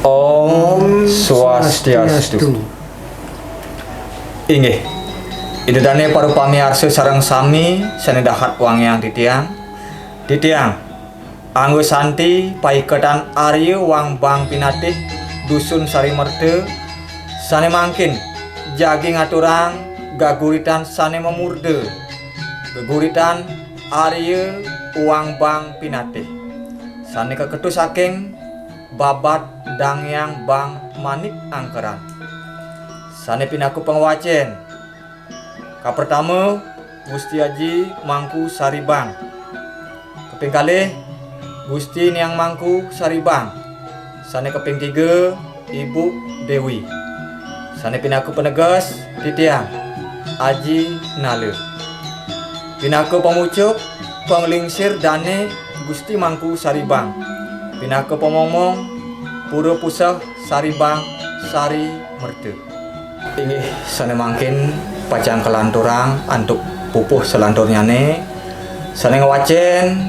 Om Swastiastu. Inggih. Idedane paru pamiarsa sareng sami sanedahat wangyang titiang. Titiang anggo santi paiketan Arya wang bang pinatih dusun Sarimerte sane mangkin jagi ngaturang gaguritan sane memurde. Geguritan Arya wang bang pinatih sane keketu saking babat dangyang bang manik angkeran sane pinaku pengwacen ka pertama Gusti Haji Mangku Saribang keping kalih Gusti Niang Mangku Saribang sane keping 3 Ibu Dewi sane pinaku penegas titiang Aji Nale pinaku pemucuk penglingsir dane Gusti Mangku Saribang pinaku pemomong Pura Pusah Saribang Sari Merte. Inggih sane mangkin pajang kelanturang antuk pupuh selanturnyane sane ngewacen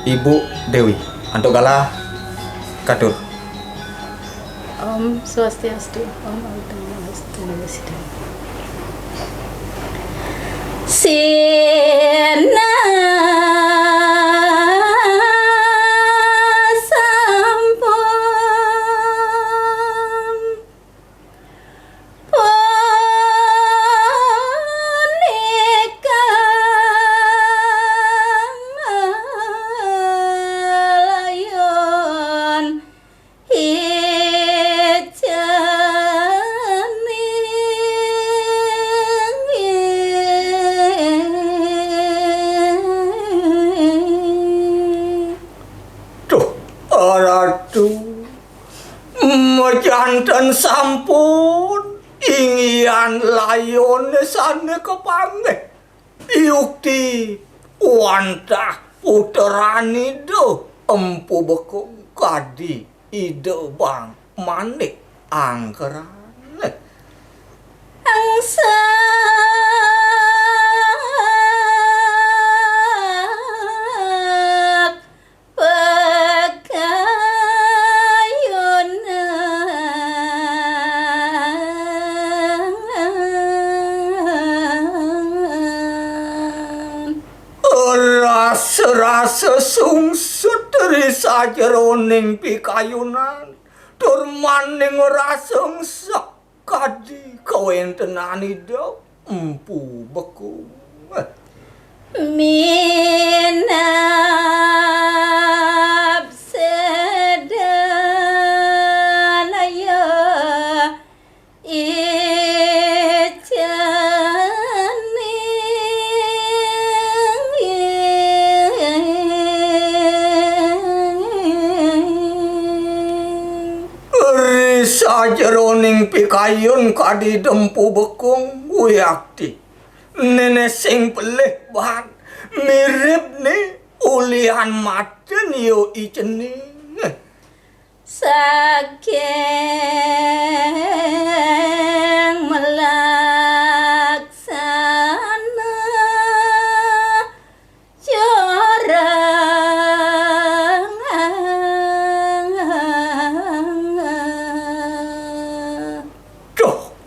Ibu Dewi antuk galah katur. Om Swastiastu. Om Swastiastu. Sina Janten sampun ingian layon sane kepanggih yukti wantah puterani do empu bekung kadi ide bang manik angkeran angsa rasa sungsut dari sajeroning pikayunan tur maning rasa sak kadi kawentenani do empu beku minap sedanaya sajeroning pikayun kadi dempu bekung uyakti nenek sing pelih bahan mirip nih ulihan maten yo icening saking melaksana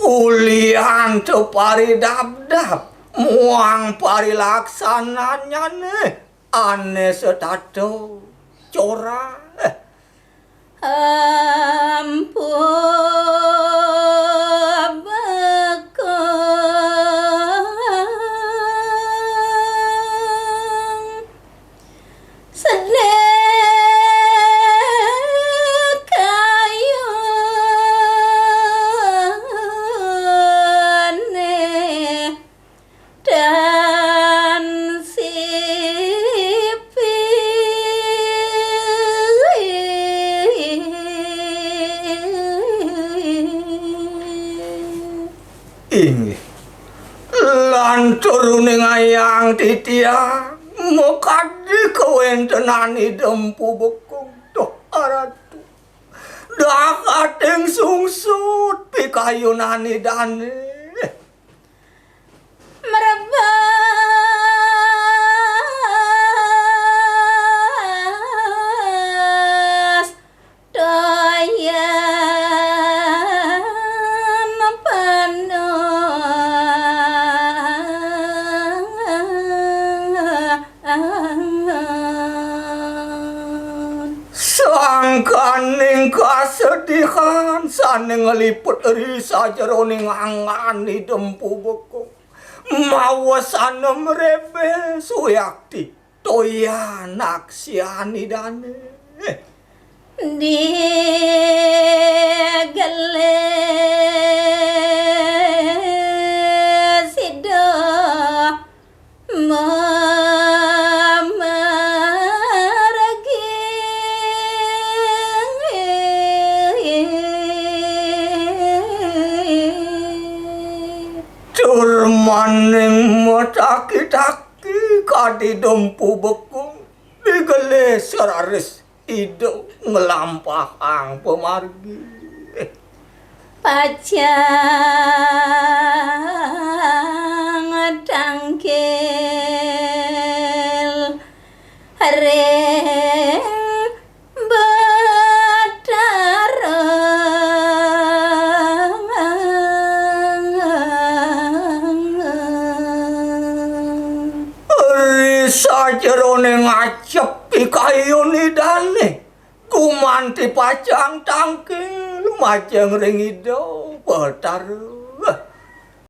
ulihan tepari dap-dap muang pari laksananya nih aneh setato cora ampun bekong sedih dan inggih lan turuning ayang titiang mokadi kawentenani dempu bekung toh aratu dakating sungsut pikayunani dane merebas doyan Ing kasedihan sane ngeliput risa jeroning angani dempu bekung mawa sanem rebe suyakti toya naksiani dane di gale sido maning mataki-taki kadi dempu bekung digele seraris ido ngelampahang pemargi pacang tangkil reng sajeroning ngacep pikayon idane kumanti pacang tangkil majeng ring ido petar